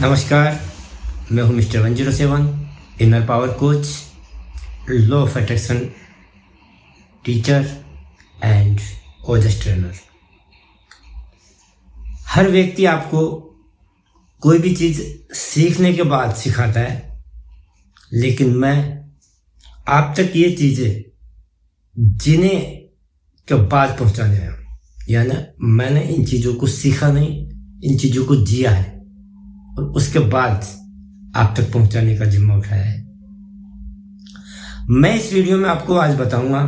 नमस्कार, मैं हूं mister 107, inner power coach, law of attraction teacher and Ojas trainer. हर व्यक्ति आपको कोई भी चीज़ सीखने के बाद सिखाता है, लेकिन मैं आप तक ये चीज़ें जिन्हें के बाद पहुंचाने आया हूँ। यानी मैंने इन चीज़ों को सीखा नहीं, इन चीज़ों को जिया है और उसके बाद आप तक पहुंचाने का जिम्मा उठाया है। मैं इस वीडियो में आपको आज बताऊंगा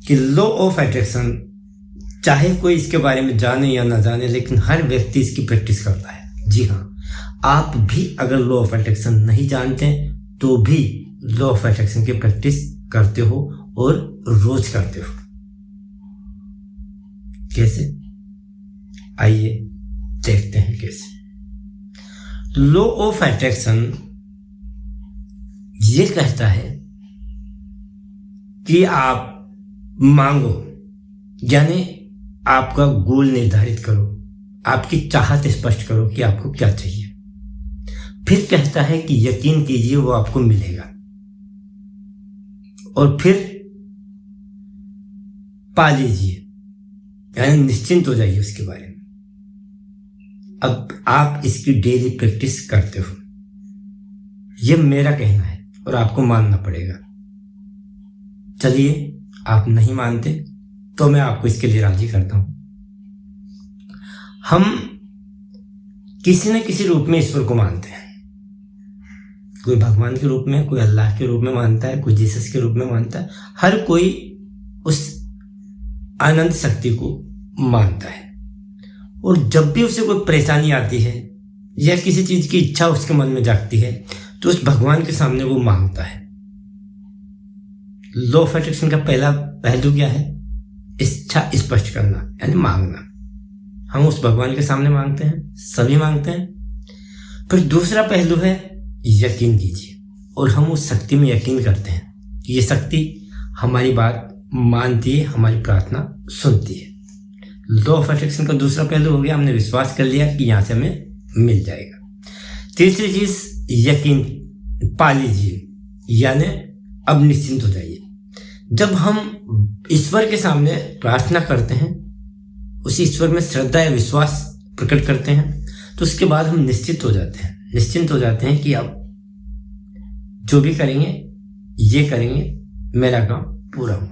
कि लॉ ऑफ अट्रैक्शन, चाहे कोई इसके बारे में जाने या ना जाने, लेकिन हर व्यक्ति इसकी प्रैक्टिस करता है। जी हाँ, आप भी अगर लॉ ऑफ अट्रैक्शन नहीं जानते तो भी लॉ ऑफ अट्रैक्शन की प्रैक्टिस करते हो और रोज करते हो। कैसे? आइए देखते हैं कैसे। लॉ ऑफ अट्रैक्शन ये कहता है कि आप मांगो, यानी आपका गोल निर्धारित करो, आपकी चाहत स्पष्ट करो कि आपको क्या चाहिए। फिर कहता है कि यकीन कीजिए वो आपको मिलेगा, और फिर पा लीजिए, यानी निश्चिंत हो जाइए उसके बारे में। अब आप इसकी डेली प्रैक्टिस करते हो, ये मेरा कहना है और आपको मानना पड़ेगा। चलिए, आप नहीं मानते तो मैं आपको इसके लिए राजी करता हूं। हम किसी न किसी रूप में ईश्वर को मानते हैं। कोई भगवान के रूप में, कोई अल्लाह के रूप में मानता है, कोई जीसस के रूप में मानता है। हर कोई उस अनंत शक्ति को मानता है, और जब भी उसे कोई परेशानी आती है या किसी चीज की इच्छा उसके मन में जागती है तो उस भगवान के सामने वो मांगता है। लॉ ऑफ अट्रैक्शन का पहला पहलू क्या है? इच्छा स्पष्ट करना, यानी मांगना। हम उस भगवान के सामने मांगते हैं, सभी मांगते हैं। फिर दूसरा पहलू है यकीन कीजिए, और हम उस शक्ति में यकीन करते हैं कि ये शक्ति हमारी बात मानती है, हमारी प्रार्थना सुनती है। लॉ ऑफ अट्रैक्शन का दूसरा पहलू हो गया, हमने विश्वास कर लिया कि यहां से हमें मिल जाएगा। तीसरी चीज यकीन पा लीजिए, यानी अब निश्चिंत हो जाइए। जब हम ईश्वर के सामने प्रार्थना करते हैं, उसी ईश्वर में श्रद्धा या विश्वास प्रकट करते हैं, तो उसके बाद हम निश्चित हो जाते हैं, निश्चिंत हो जाते हैं कि अब जो भी करेंगे ये करेंगे, मेरा काम पूरा हो।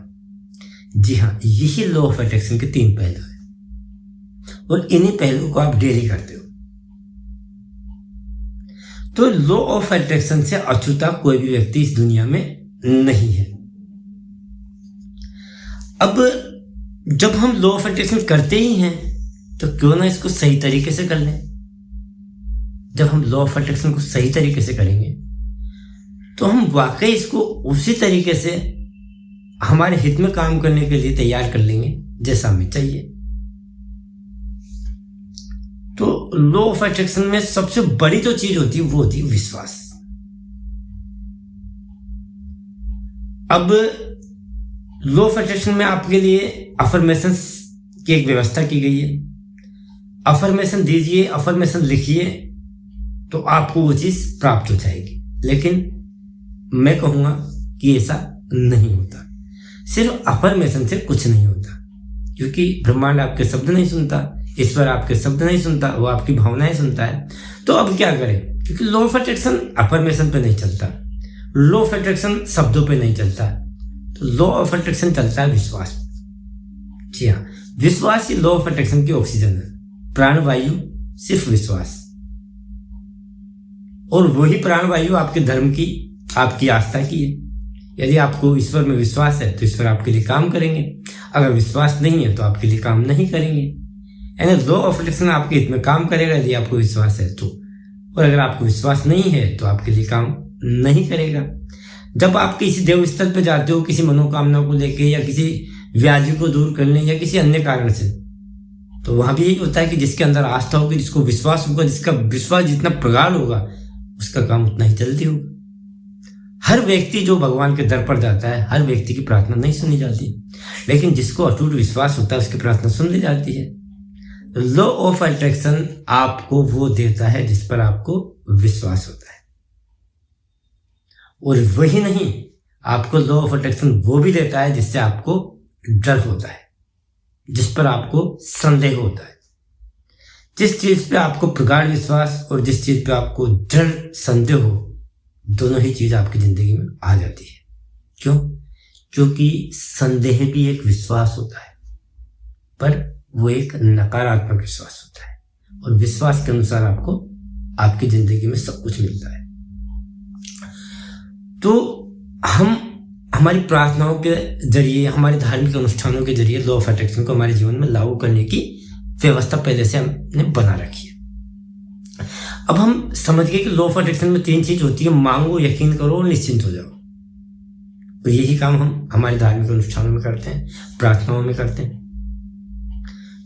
जी हाँ, यही लॉ ऑफ अट्रैक्शन के 3 पहलू है, और इन्हीं पहलू को आप डेली करते हो। तो लॉ ऑफ अट्रैक्शन से अछूता कोई भी व्यक्ति इस दुनिया में नहीं है। अब जब हम लॉ ऑफ अट्रैक्शन करते ही हैं तो क्यों ना इसको सही तरीके से कर लें। जब हम लॉ ऑफ अट्रैक्शन को सही तरीके से करेंगे तो हम वाकई इसको उसी तरीके से हमारे हित में काम करने के लिए तैयार कर लेंगे जैसा हमें चाहिए। तो लॉ ऑफ अट्रैक्शन में सबसे बड़ी जो चीज होती है वो होती है विश्वास। अब लॉ ऑफ अट्रैक्शन में आपके लिए अफर्मेशंस की एक व्यवस्था की गई है। अफर्मेशन दीजिए, अफर्मेशन लिखिए, तो आपको वो चीज प्राप्त हो जाएगी। लेकिन मैं कहूंगा कि ऐसा नहीं होता। सिर्फ अफर्मेशन से कुछ नहीं होता, क्योंकि ब्रह्मांड आपके शब्द नहीं सुनता, ईश्वर आपके शब्द नहीं सुनता, वो आपकी भावनाएं सुनता है। तो अब क्या करें? क्योंकि लॉ ऑफ अट्रैक्शन अफर्मेशन पे नहीं चलता, लॉ ऑफ अट्रैक्शन शब्दों पे नहीं चलता, तो लॉ ऑफ अट्रैक्शन चलता है विश्वास। जी हाँ, विश्वास ही लॉ ऑफ अट्रैक्शन की ऑक्सीजन है। प्राणवायु सिर्फ विश्वास, और वही प्राणवायु आपके धर्म की, आपकी आस्था की है। यदि आपको ईश्वर में विश्वास है तो ईश्वर आपके लिए काम करेंगे, अगर विश्वास नहीं है तो आपके लिए काम नहीं करेंगे। यानी लॉ ऑफ अट्रैक्शन आपके हित में काम करेगा यदि आपको विश्वास है तो, और अगर आपको विश्वास नहीं है तो आपके लिए काम नहीं करेगा। जब आप किसी देव स्थल पर जाते हो किसी मनोकामना को लेके, या किसी व्याधि को दूर करने, या किसी अन्य कारण से, तो वहां भी यही होता है कि जिसके अंदर आस्था होगी, जिसको विश्वास होगा, जिसका विश्वास जितना प्रगाढ़ होगा उसका काम उतना ही जल्दी होगा। हर व्यक्ति जो भगवान के दर पर जाता है, हर व्यक्ति की प्रार्थना नहीं सुनी जाती, लेकिन जिसको अटूट विश्वास होता है उसकी प्रार्थना सुन ली जाती है। लॉ ऑफ अट्रैक्शन आपको वो देता है जिस पर आपको विश्वास होता है, और वही नहीं, आपको लॉ ऑफ अट्रैक्शन वो भी देता है जिससे आपको डर होता है, जिस पर आपको संदेह होता है। जिस चीज पे आपको प्रगाढ़ विश्वास और जिस चीज पे आपको डर संदेह हो, दोनों ही चीज आपकी जिंदगी में आ जाती है। क्यों? क्योंकि संदेह भी एक विश्वास होता है, पर वो एक नकारात्मक विश्वास होता है, और विश्वास के अनुसार आपको आपकी जिंदगी में सब कुछ मिलता है। तो हम हमारी प्रार्थनाओं के जरिए, हमारे धार्मिक अनुष्ठानों के जरिए लॉ ऑफ अट्रैक्शन को हमारे जीवन में लागू करने की व्यवस्था पहले से हमने बना रखी है। अब हम समझ गए कि लॉ ऑफ अट्रैक्शन में 3 चीज होती है: मांगो, यकीन करो और निश्चिंत हो जाओ। तो यही काम हम हमारे धार्मिक अनुष्ठानों में करते हैं, प्रार्थनाओं में करते हैं।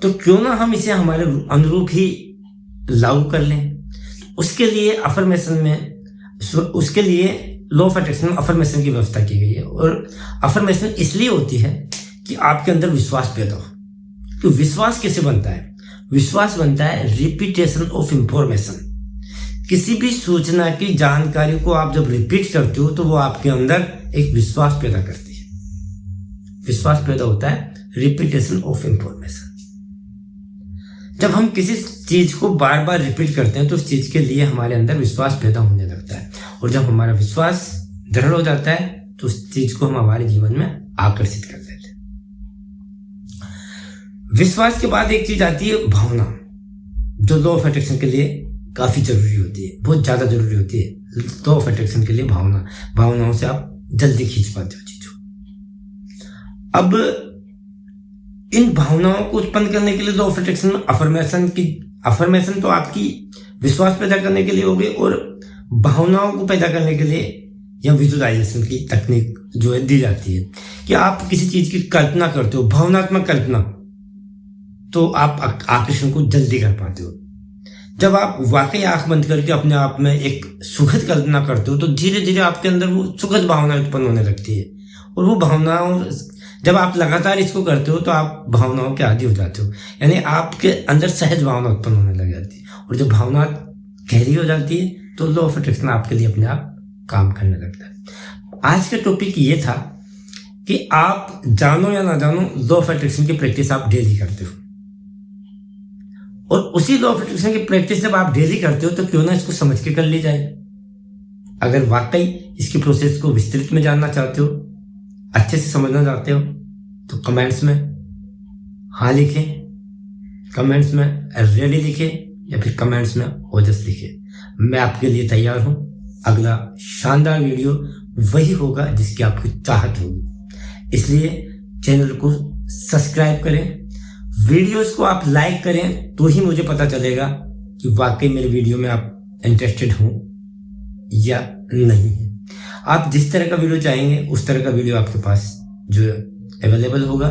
तो क्यों ना हम इसे हमारे अनुरूप ही लागू कर लें। उसके लिए अफर्मेशन में, उसके लिए लॉ ऑफ अट्रैक्शन में अफर्मेशन की व्यवस्था की गई है, और अफर्मेशन इसलिए होती है कि आपके अंदर विश्वास पैदा हो। तो विश्वास कैसे बनता है? विश्वास बनता है रिपीटेशन ऑफ इंफॉर्मेशन। किसी भी सूचना की जानकारी को आप जब रिपीट करते हो तो वो आपके अंदर एक विश्वास पैदा करती है। विश्वास पैदा होता है रिपीटेशन ऑफ इंफॉर्मेशन। जब हम किसी चीज को बार बार रिपीट करते हैं तो उस चीज के लिए हमारे अंदर विश्वास पैदा होने लगता है, और जब हमारा विश्वास दृढ़ हो जाता है तो उस चीज को हम हमारे जीवन में आकर्षित कर देते हैं। विश्वास के बाद एक चीज आती है भावना, जो लॉ ऑफ अट्रैक्शन के लिए काफी जरूरी होती है, बहुत ज्यादा जरूरी होती है। लॉ ऑफ अट्रैक्शन के लिए भावनाओं से आप जल्दी खींच पाते हो चीजों। अब इन भावनाओं को उत्पन्न करने के लिए लॉ ऑफ अट्रैक्शन में अफर्मेशन तो आपकी विश्वास पैदा करने के लिए हो गई, और भावनाओं को पैदा करने के लिए या विजुअलाइजेशन की तकनीक जो है दी जाती है कि आप किसी चीज की कल्पना करते हो, भावनात्मक कल्पना, तो आप आकर्षण को जल्दी कर पाते हो। जब आप वाकई आंख बंद करके अपने आप में एक सुखद कल्पना करते हो तो धीरे धीरे आपके अंदर वो सुखद भावना उत्पन्न होने लगती है, और वो भावनाओं, जब आप लगातार इसको करते हो तो आप भावनाओं के आदी हो जाते हो, यानी आपके अंदर सहज भावना उत्पन्न होने लग जाती है, और जब भावना गहरी हो जाती है तो लॉ ऑफ अट्रैक्शन आपके लिए अपने आप काम करने लगता है। आज का टॉपिक ये था कि आप जानो या ना जानो, लॉ ऑफ अट्रैक्शन की प्रैक्टिस आप डेली करते हो, और उसी लॉ ऑफ अट्रैक्शन की प्रैक्टिस जब आप डेली करते हो तो क्यों ना इसको समझ के कर ली जाए। अगर वाकई इसकी प्रोसेस को विस्तृत में जानना चाहते हो, अच्छे से समझना चाहते हो, तो कमेंट्स में हाँ लिखें, कमेंट्स में रेडी लिखें, या फिर कमेंट्स में ओजस लिखें। मैं आपके लिए तैयार हूं। अगला शानदार वीडियो वही होगा जिसकी आपकी चाहत होगी, इसलिए चैनल को सब्सक्राइब करें, वीडियोस को आप लाइक करें, तो ही मुझे पता चलेगा कि वाकई मेरे वीडियो में आप इंटरेस्टेड हो या नहीं है। आप जिस तरह का वीडियो चाहेंगे उस तरह का वीडियो आपके पास जो अवेलेबल होगा।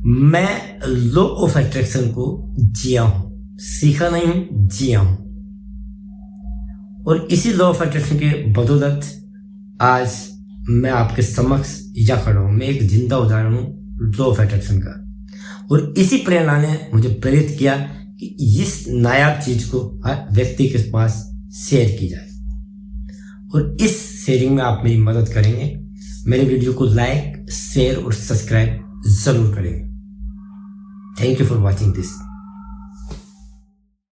मैं लॉ ऑफ अट्रैक्शन को जिया हूं, सीखा नहीं हूं, जिया हूं, और इसी लॉ ऑफ अट्रैक्शन के बदौलत आज मैं आपके समक्ष या खड़ा हूं। मैं एक जिंदा उदाहरण हूं लॉ ऑफ अट्रैक्शन का, और इसी प्रेरणा ने मुझे प्रेरित किया कि इस नायाब चीज को हर व्यक्ति के पास शेयर की जाए, और इस शेयरिंग में आप मेरी मदद करेंगे। मेरे वीडियो को लाइक, शेयर और सब्सक्राइब जरूर करेंगे। Thank you for watching this.